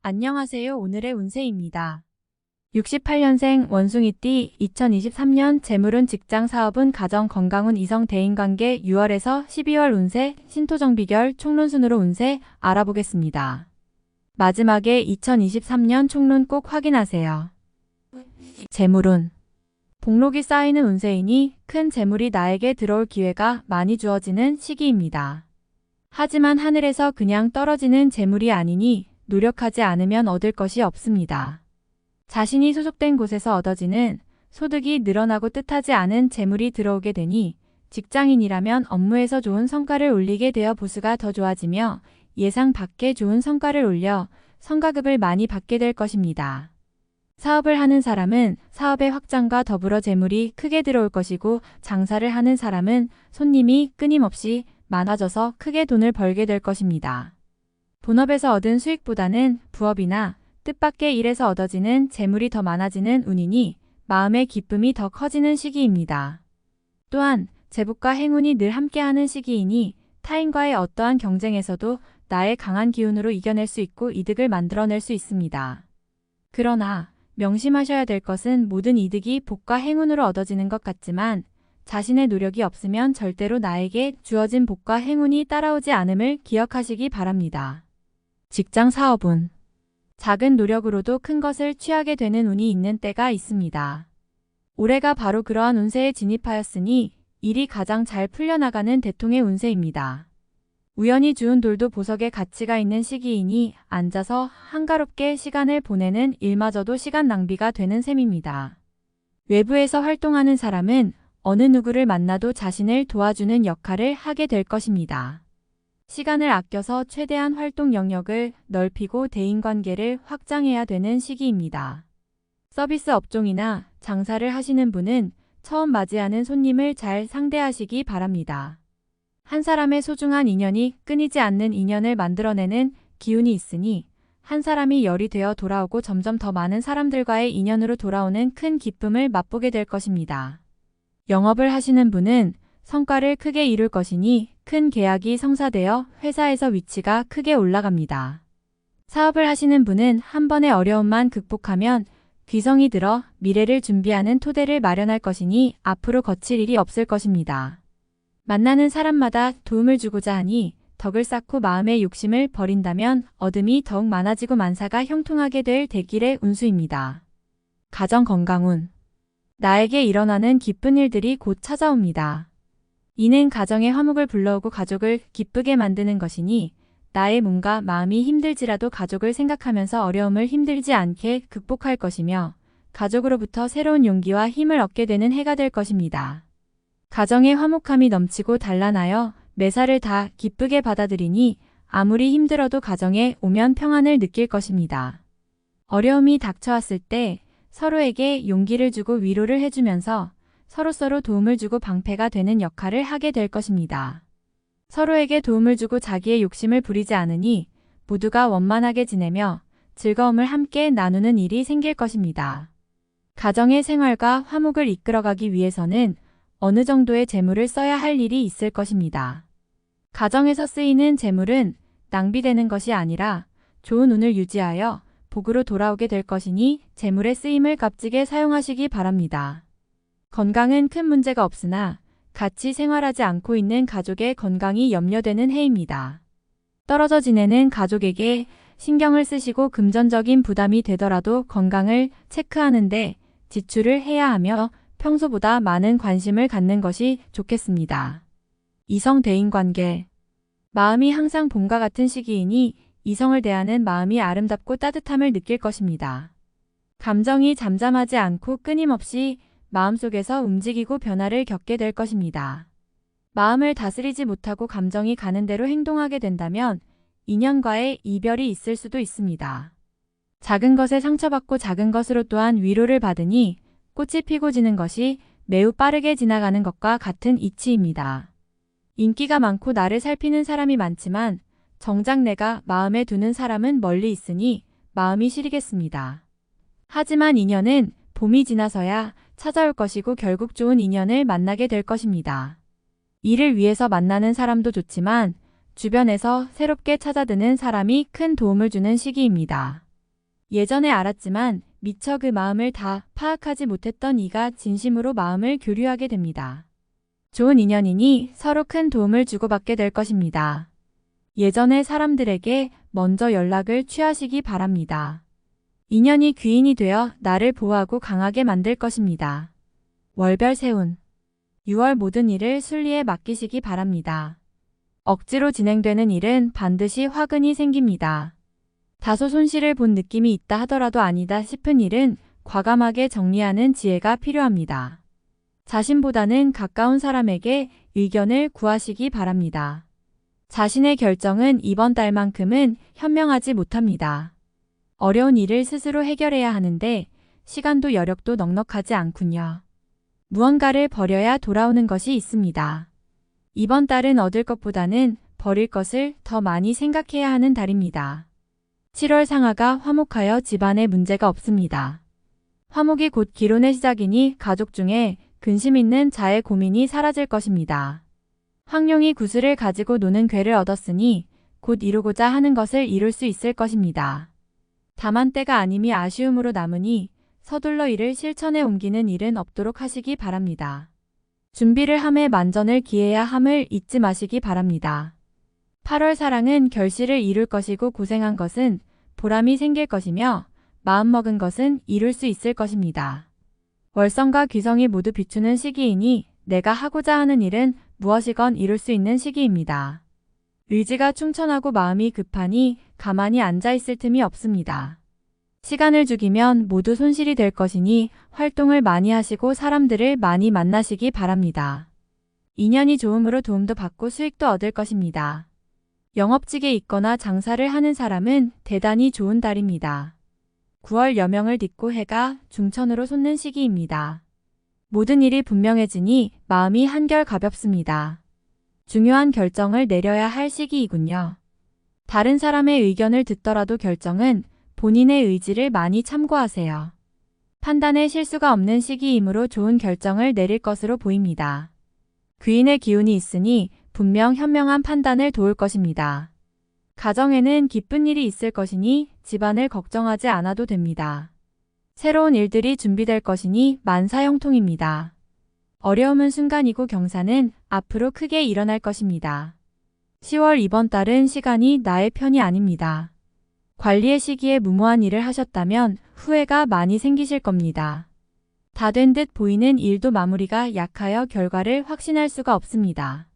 안녕하세요. 오늘의 운세입니다. 68년생 원숭이띠 2023년 재물운 직장 사업운 가정 건강운 이성 대인관계 6월에서 12월 운세 신토정비결 총론순으로 운세 알아보겠습니다. 마지막에 2023년 총론 꼭 확인하세요. 재물운 복록이 쌓이는 운세이니 큰 재물이 나에게 들어올 기회가 많이 주어지는 시기입니다. 하지만 하늘에서 그냥 떨어지는 재물이 아니니 노력하지 않으면 얻을 것이 없습니다. 자신이 소속된 곳에서 얻어지는 소득이 늘어나고 뜻하지 않은 재물이 들어오게 되니 직장인이라면 업무에서 좋은 성과를 올리게 되어 보수가 더 좋아지며 예상 밖의 좋은 성과를 올려 성과급을 많이 받게 될 것입니다. 사업을 하는 사람은 사업의 확장과 더불어 재물이 크게 들어올 것이고 장사를 하는 사람은 손님이 끊임없이 많아져서 크게 돈을 벌게 될 것입니다. 본업에서 얻은 수익보다는 부업이나 뜻밖의 일에서 얻어지는 재물이 더 많아지는 운이니 마음의 기쁨이 더 커지는 시기입니다. 또한 재복과 행운이 늘 함께하는 시기이니 타인과의 어떠한 경쟁에서도 나의 강한 기운으로 이겨낼 수 있고 이득을 만들어낼 수 있습니다. 그러나 명심하셔야 될 것은 모든 이득이 복과 행운으로 얻어지는 것 같지만 자신의 노력이 없으면 절대로 나에게 주어진 복과 행운이 따라오지 않음을 기억하시기 바랍니다. 직장 사업운 작은 노력으로도 큰 것을 취하게 되는 운이 있는 때가 있습니다. 올해가 바로 그러한 운세에 진입하였으니 일이 가장 잘 풀려나가는 대통의 운세입니다. 우연히 주운 돌도 보석의 가치가 있는 시기이니 앉아서 한가롭게 시간을 보내는 일마저도 시간 낭비가 되는 셈입니다. 외부에서 활동하는 사람은 어느 누구를 만나도 자신을 도와주는 역할을 하게 될 것입니다. 시간을 아껴서 최대한 활동 영역을 넓히고 대인관계를 확장해야 되는 시기입니다. 서비스 업종이나 장사를 하시는 분은 처음 맞이하는 손님을 잘 상대하시기 바랍니다. 한 사람의 소중한 인연이 끊이지 않는 인연을 만들어내는 기운이 있으니 한 사람이 열이 되어 돌아오고 점점 더 많은 사람들과의 인연으로 돌아오는 큰 기쁨을 맛보게 될 것입니다. 영업을 하시는 분은 성과를 크게 이룰 것이니 큰 계약이 성사되어 회사에서 위치가 크게 올라갑니다. 사업을 하시는 분은 한 번의 어려움만 극복하면 귀성이 들어 미래를 준비하는 토대를 마련할 것이니 앞으로 거칠 일이 없을 것입니다. 만나는 사람마다 도움을 주고자 하니 덕을 쌓고 마음의 욕심을 버린다면 얻음이 더욱 많아지고 만사가 형통하게 될 대길의 운수입니다. 가정 건강운 나에게 일어나는 기쁜 일들이 곧 찾아옵니다. 이는 가정의 화목을 불러오고 가족을 기쁘게 만드는 것이니 나의 몸과 마음이 힘들지라도 가족을 생각하면서 어려움을 힘들지 않게 극복할 것이며 가족으로부터 새로운 용기와 힘을 얻게 되는 해가 될 것입니다. 가정의 화목함이 넘치고 단란하여 매사를 다 기쁘게 받아들이니 아무리 힘들어도 가정에 오면 평안을 느낄 것입니다. 어려움이 닥쳐왔을 때 서로에게 용기를 주고 위로를 해주면서 서로서로 도움을 주고 방패가 되는 역할을 하게 될 것입니다. 서로에게 도움을 주고 자기의 욕심을 부리지 않으니 모두가 원만하게 지내며 즐거움을 함께 나누는 일이 생길 것입니다. 가정의 생활과 화목을 이끌어가기 위해서는 어느 정도의 재물을 써야 할 일이 있을 것입니다. 가정에서 쓰이는 재물은 낭비되는 것이 아니라 좋은 운을 유지하여 복으로 돌아오게 될 것이니 재물의 쓰임을 값지게 사용하시기 바랍니다. 건강은 큰 문제가 없으나 같이 생활하지 않고 있는 가족의 건강이 염려되는 해입니다. 떨어져 지내는 가족에게 신경을 쓰시고 금전적인 부담이 되더라도 건강을 체크하는데 지출을 해야 하며 평소보다 많은 관심을 갖는 것이 좋겠습니다. 이성 대인관계 마음이 항상 봄과 같은 시기이니 이성을 대하는 마음이 아름답고 따뜻함을 느낄 것입니다. 감정이 잠잠하지 않고 끊임없이 마음속에서 움직이고 변화를 겪게 될 것입니다. 마음을 다스리지 못하고 감정이 가는 대로 행동하게 된다면 인연과의 이별이 있을 수도 있습니다. 작은 것에 상처받고 작은 것으로 또한 위로를 받으니 꽃이 피고 지는 것이 매우 빠르게 지나가는 것과 같은 이치입니다. 인기가 많고 나를 살피는 사람이 많지만 정작 내가 마음에 두는 사람은 멀리 있으니 마음이 시리겠습니다. 하지만 인연은 봄이 지나서야 찾아올 것이고 결국 좋은 인연을 만나게 될 것입니다. 일을 위해서 만나는 사람도 좋지만 주변에서 새롭게 찾아드는 사람이 큰 도움을 주는 시기입니다. 예전에 알았지만 미처 그 마음을 다 파악하지 못했던 이가 진심으로 마음을 교류하게 됩니다. 좋은 인연이니 서로 큰 도움을 주고받게 될 것입니다. 예전의 사람들에게 먼저 연락을 취하시기 바랍니다. 인연이 귀인이 되어 나를 보호하고 강하게 만들 것입니다. 월별 세운 6월 모든 일을 순리에 맡기시기 바랍니다. 억지로 진행되는 일은 반드시 화근이 생깁니다. 다소 손실을 본 느낌이 있다 하더라도 아니다 싶은 일은 과감하게 정리하는 지혜가 필요합니다. 자신보다는 가까운 사람에게 의견을 구하시기 바랍니다. 자신의 결정은 이번 달만큼은 현명하지 못합니다. 어려운 일을 스스로 해결해야 하는데 시간도 여력도 넉넉하지 않군요. 무언가를 버려야 돌아오는 것이 있습니다. 이번 달은 얻을 것보다는 버릴 것을 더 많이 생각해야 하는 달입니다. 7월 상하가 화목하여 집안에 문제가 없습니다. 화목이 곧 기론의 시작이니 가족 중에 근심 있는 자의 고민이 사라질 것입니다. 황룡이 구슬을 가지고 노는 괴를 얻었으니 곧 이루고자 하는 것을 이룰 수 있을 것입니다. 다만 때가 아님이 아쉬움으로 남으니 서둘러 이를 실천에 옮기는 일은 없도록 하시기 바랍니다. 준비를 함에 만전을 기해야 함을 잊지 마시기 바랍니다. 8월 사랑은 결실을 이룰 것이고 고생한 것은 보람이 생길 것이며 마음먹은 것은 이룰 수 있을 것입니다. 월성과 귀성이 모두 비추는 시기이니 내가 하고자 하는 일은 무엇이건 이룰 수 있는 시기입니다. 의지가 충천하고 마음이 급하니 가만히 앉아있을 틈이 없습니다. 시간을 죽이면 모두 손실이 될 것이니 활동을 많이 하시고 사람들을 많이 만나시기 바랍니다. 인연이 좋음으로 도움도 받고 수익도 얻을 것입니다. 영업직에 있거나 장사를 하는 사람은 대단히 좋은 달입니다. 9월 여명을 딛고 해가 중천으로 솟는 시기입니다. 모든 일이 분명해지니 마음이 한결 가볍습니다. 중요한 결정을 내려야 할 시기이군요. 다른 사람의 의견을 듣더라도 결정은 본인의 의지를 많이 참고하세요. 판단에 실수가 없는 시기이므로 좋은 결정을 내릴 것으로 보입니다. 귀인의 기운이 있으니 분명 현명한 판단을 도울 것입니다. 가정에는 기쁜 일이 있을 것이니 집안을 걱정하지 않아도 됩니다. 새로운 일들이 준비될 것이니 만사형통입니다. 어려움은 순간이고 경사는 앞으로 크게 일어날 것입니다. 10월 이번 달은 시간이 나의 편이 아닙니다. 관리의 시기에 무모한 일을 하셨다면 후회가 많이 생기실 겁니다. 다 된 듯 보이는 일도 마무리가 약하여 결과를 확신할 수가 없습니다.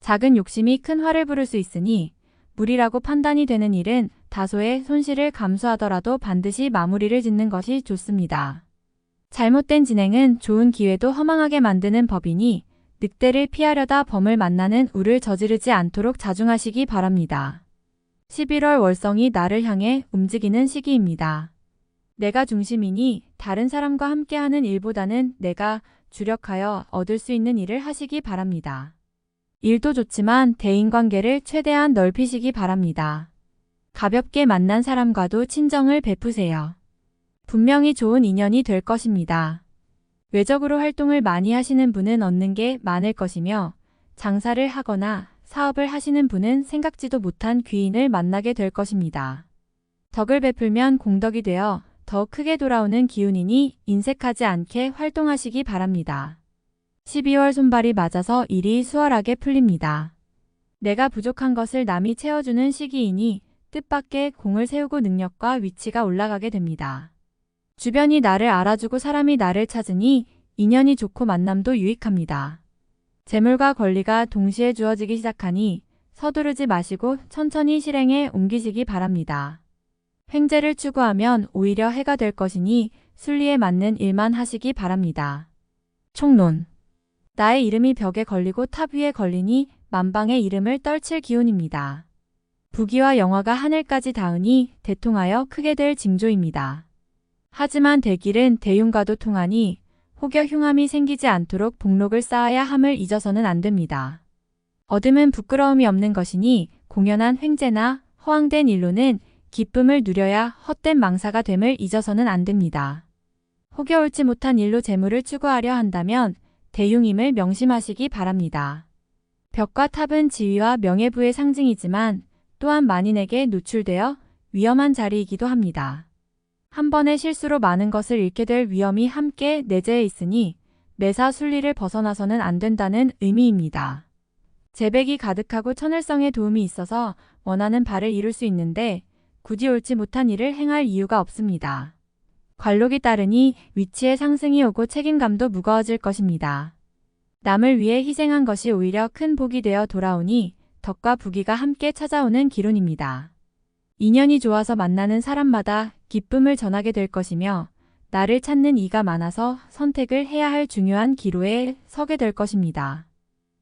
작은 욕심이 큰 화를 부를 수 있으니 무리라고 판단이 되는 일은 다소의 손실을 감수하더라도 반드시 마무리를 짓는 것이 좋습니다. 잘못된 진행은 좋은 기회도 허망하게 만드는 법이니 늑대를 피하려다 범을 만나는 우를 저지르지 않도록 자중하시기 바랍니다. 11월 월성이 나를 향해 움직이는 시기입니다. 내가 중심이니 다른 사람과 함께하는 일보다는 내가 주력하여 얻을 수 있는 일을 하시기 바랍니다. 일도 좋지만 대인관계를 최대한 넓히시기 바랍니다. 가볍게 만난 사람과도 친정을 베푸세요. 분명히 좋은 인연이 될 것입니다. 외적으로 활동을 많이 하시는 분은 얻는 게 많을 것이며 장사를 하거나 사업을 하시는 분은 생각지도 못한 귀인을 만나게 될 것입니다. 덕을 베풀면 공덕이 되어 더 크게 돌아오는 기운이니 인색하지 않게 활동하시기 바랍니다. 12월 손발이 맞아서 일이 수월하게 풀립니다. 내가 부족한 것을 남이 채워주는 시기이니 뜻밖의 공을 세우고 능력과 위치가 올라가게 됩니다. 주변이 나를 알아주고 사람이 나를 찾으니 인연이 좋고 만남도 유익합니다. 재물과 권리가 동시에 주어지기 시작하니 서두르지 마시고 천천히 실행에 옮기시기 바랍니다. 횡재를 추구하면 오히려 해가 될 것이니 순리에 맞는 일만 하시기 바랍니다. 총론. 나의 이름이 벽에 걸리고 탑 위에 걸리니 만방의 이름을 떨칠 기운입니다. 부귀와 영화가 하늘까지 닿으니 대통하여 크게 될 징조입니다. 하지만 대길은 대흉과도 통하니 혹여 흉함이 생기지 않도록 복록을 쌓아야 함을 잊어서는 안 됩니다. 얻음은 부끄러움이 없는 것이니 공연한 횡재나 허황된 일로는 기쁨을 누려야 헛된 망사가 됨을 잊어서는 안 됩니다. 혹여 옳지 못한 일로 재물을 추구하려 한다면 대흉임을 명심하시기 바랍니다. 벽과 탑은 지위와 명예부의 상징이지만 또한 만인에게 노출되어 위험한 자리이기도 합니다. 한 번의 실수로 많은 것을 잃게 될 위험이 함께 내재해 있으니 매사 순리를 벗어나서는 안 된다는 의미입니다. 재백이 가득하고 천을성에 도움이 있어서 원하는 바를 이룰 수 있는데 굳이 옳지 못한 일을 행할 이유가 없습니다. 관록이 따르니 위치의 상승이 오고 책임감도 무거워질 것입니다. 남을 위해 희생한 것이 오히려 큰 복이 되어 돌아오니 덕과 부귀가 함께 찾아오는 기론입니다. 인연이 좋아서 만나는 사람마다 기쁨을 전하게 될 것이며 나를 찾는 이가 많아서 선택을 해야 할 중요한 기로에 서게 될 것입니다.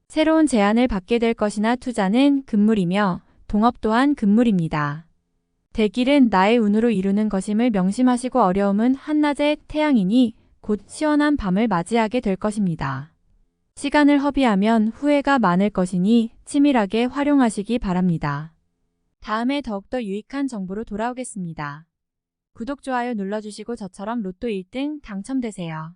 새로운 제안을 받게 될 것이나 투자는 금물이며 동업 또한 금물입니다. 대길은 나의 운으로 이루는 것임을 명심하시고 어려움은 한낮의 태양이니 곧 시원한 밤을 맞이하게 될 것입니다. 시간을 허비하면 후회가 많을 것이니 치밀하게 활용하시기 바랍니다. 다음에 더욱더 유익한 정보로 돌아오겠습니다. 구독, 좋아요 눌러주시고 저처럼 로또 1등 당첨되세요.